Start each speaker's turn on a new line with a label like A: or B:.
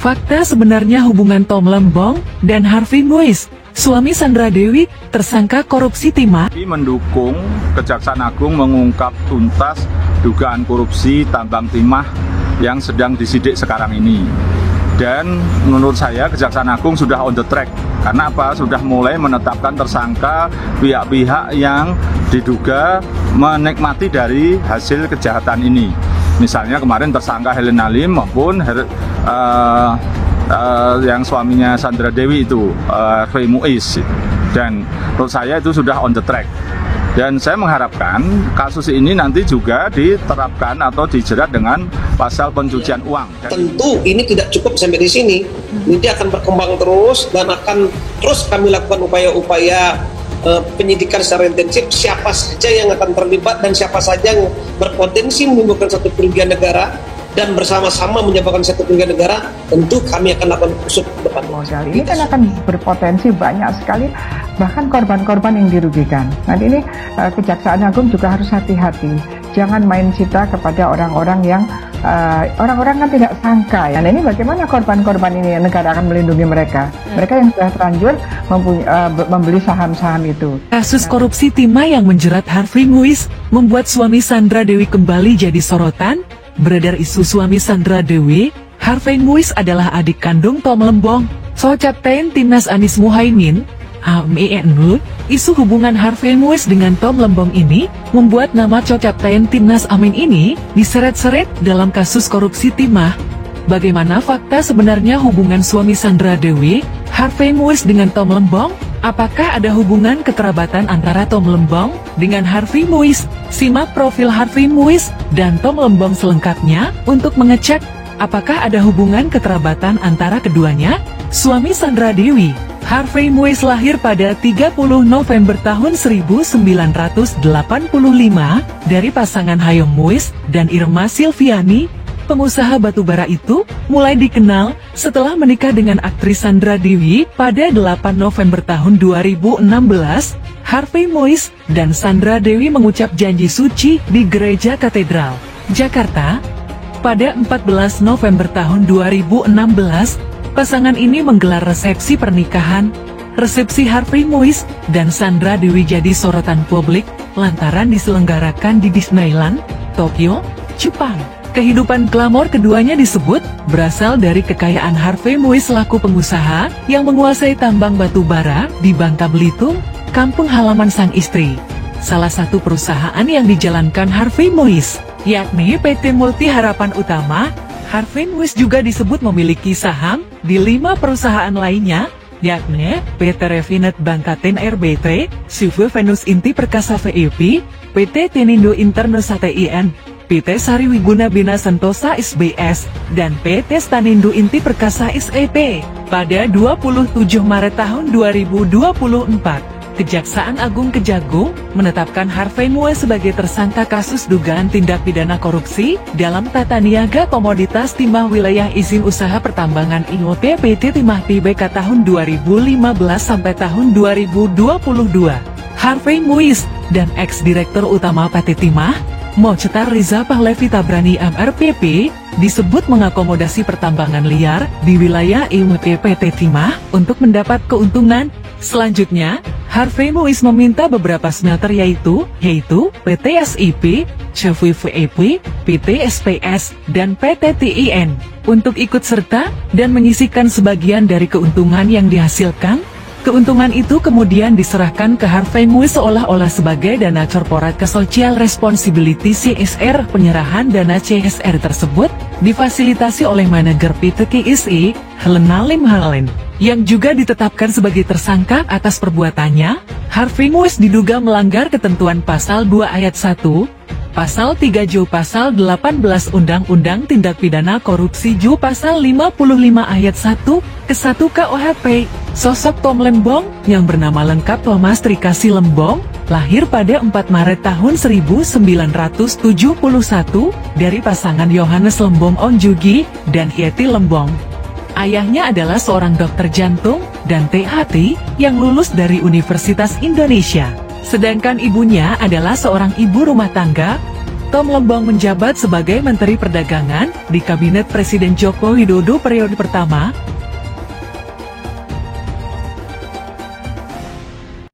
A: fakta sebenarnya hubungan Tom Lembong dan Harvey Muiz, suami Sandra Dewi, tersangka korupsi timah.
B: Mendukung Kejaksaan Agung mengungkap tuntas dugaan korupsi tambang timah yang sedang disidik sekarang ini. Dan menurut saya Kejaksaan Agung sudah on the track. Karena apa? Sudah mulai menetapkan tersangka pihak-pihak yang diduga menikmati dari hasil kejahatan ini. Misalnya kemarin tersangka Helena Lim maupun yang suaminya Sandra Dewi itu, Harvey Muiz. Dan menurut saya itu sudah on the track. Dan saya mengharapkan kasus ini nanti juga diterapkan atau dijerat dengan pasal pencucian uang.
C: Tentu ini tidak cukup sampai di sini. Ini akan berkembang terus dan akan terus kami lakukan upaya-upaya penyidikan secara intensif, siapa saja yang akan terlibat dan siapa saja yang berpotensi menimbulkan satu kerugian negara dan bersama-sama menyebabkan satu kerugian negara, tentu kami akan lakukan usut ke depan.
D: Modal ini kan akan berpotensi banyak sekali, bahkan korban-korban yang dirugikan. Nanti ini Kejaksaan Agung juga harus hati-hati, jangan main cita kepada orang-orang yang orang-orang kan tidak sangka ya. Nah, ini bagaimana korban-korban ini negara akan melindungi mereka? Mereka yang sudah terlanjur membeli saham-saham itu.
A: Kasus korupsi timah yang menjerat Harvey Muiz membuat suami Sandra Dewi kembali jadi sorotan. Beredar isu suami Sandra Dewi, Harvey Muiz adalah adik kandung Tom Lembong. So Captain Timnas Anies Muhaimin, AMINU, isu hubungan Harvey Muiz dengan Tom Lembong ini membuat nama Captain Timnas Amin ini diseret-seret dalam kasus korupsi timah. Bagaimana fakta sebenarnya hubungan suami Sandra Dewi, Harvey Muiz dengan Tom Lembong? Apakah ada hubungan kekerabatan antara Tom Lembong dengan Harvey Muiz? Simak profil Harvey Muiz dan Tom Lembong selengkapnya untuk mengecek apakah ada hubungan kekerabatan antara keduanya. Suami Sandra Dewi, Harvey Muiz lahir pada 30 November tahun 1985 dari pasangan Hayong Muiz dan Irma Silviani. Pengusaha batubara itu mulai dikenal setelah menikah dengan aktris Sandra Dewi pada 8 November tahun 2016. Harvey Muiz dan Sandra Dewi mengucap janji suci di Gereja Katedral, Jakarta. Pada 14 November tahun 2016, pasangan ini menggelar resepsi pernikahan. Resepsi Harvey Muiz dan Sandra Dewi jadi sorotan publik lantaran diselenggarakan di Disneyland, Tokyo, Jepang. Kehidupan glamor keduanya disebut berasal dari kekayaan Harvey Muiz selaku pengusaha yang menguasai tambang batu bara di Bangka Belitung, kampung halaman sang istri. Salah satu perusahaan yang dijalankan Harvey Muiz, yakni PT Multi Harapan Utama. Harvey Muiz juga disebut memiliki saham di 5 perusahaan lainnya, yakni PT Refinet Bangkaten RBT, Suve Venus Inti Perkasa VIP, PT Tenindo Internusa TIN, PT Sariwiguna Bina Sentosa SBS, dan PT Stanindo Inti Perkasa SEP. Pada 27 Maret tahun 2024, Kejaksaan Agung Kejagung menetapkan Harvey Muiz sebagai tersangka kasus dugaan tindak pidana korupsi dalam tata niaga komoditas timah wilayah izin usaha pertambangan IOT PT Timah Tbk tahun 2015 sampai tahun 2022. Harvey Muiz dan ex-direktur utama PT Timah, Mochtar Riza Pahlavi Tabrani MRPP, disebut mengakomodasi pertambangan liar di wilayah IOT PT Timah untuk mendapat keuntungan. Selanjutnya, Harvey Muiz meminta beberapa smelter yaitu PT SIP, CVVEP, PT SPS, dan PT TIN untuk ikut serta dan menyisihkan sebagian dari keuntungan yang dihasilkan. Keuntungan itu kemudian diserahkan ke Harvey Muiz seolah-olah sebagai dana corporate social responsibility CSR. Penyerahan dana CSR tersebut difasilitasi oleh manajer PT KSI, Helena Lim Halen, yang juga ditetapkan sebagai tersangka atas perbuatannya. Harvey Muiz diduga melanggar ketentuan pasal 2 ayat 1, pasal 3 Ju pasal 18 Undang-Undang Tindak Pidana Korupsi Ju pasal 55 ayat 1 ke 1 KUHP. Sosok Tom Lembong yang bernama lengkap Thomas Trikasih Lembong, lahir pada 4 Maret tahun 1971 dari pasangan Yohanes Lembong Onjugi dan Yeti Lembong. Ayahnya adalah seorang dokter jantung dan THT yang lulus dari Universitas Indonesia. Sedangkan ibunya adalah seorang ibu rumah tangga. Tom Lembong menjabat sebagai Menteri Perdagangan di Kabinet Presiden Joko Widodo periode pertama,